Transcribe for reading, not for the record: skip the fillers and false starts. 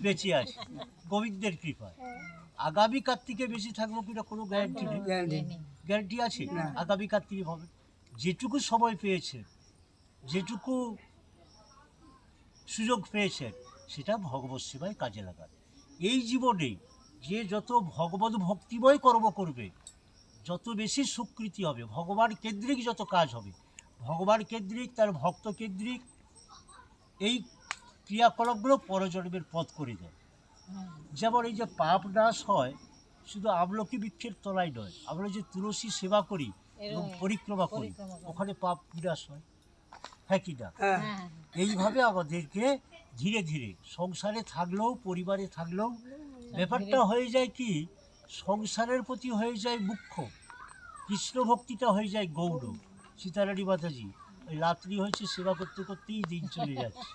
বেঁচে আছি গোবিন্দের কৃপায়। আগামী কার্তিকে বেশি থাকবো কিনা কোনো গ্যারান্টি নেই। গ্যারান্টি আছে আগামী কার্তিকে হবে। যেটুকু সময় পেয়েছেন, যেটুকু সুযোগ পেয়েছেন, সেটা ভগবত সেবায় কাজে লাগান। এই জীবনে যে যত ভগবত ভক্তিময় কর্ম করবে, যত বেশি স্বীকৃতি হবে, ভগবান কেন্দ্রিক যত কাজ হবে, ভগবান কেন্দ্রিক, তার ভক্ত কেন্দ্রিক, এই ক্রিয়াকলাপগুলো পরজন্মের পথ করে দেয়। যেমন এই যে পাপ নাশ হয় শুধু আমলকি বৃক্ষের তলায় নয়, আমরা যে তুলসী সেবা করি এবং পরিক্রমা করি, ওখানে পাপ বিনাশ হয়, হ্যাঁ কি না? এইভাবে আমাদেরকে ধীরে ধীরে সংসারে থাকলেও, পরিবারে থাকলেও ব্যাপারটা হয়ে যায় কি, সংসারের প্রতি হয়ে যায় মুখ্য, কৃষ্ণ ভক্তিটা হয়ে যায় গৌণ। সীতারানী মাতাজি ওই রাত্রি হয়েছে, সেবা করতে করতেই দিন চলে যাচ্ছে।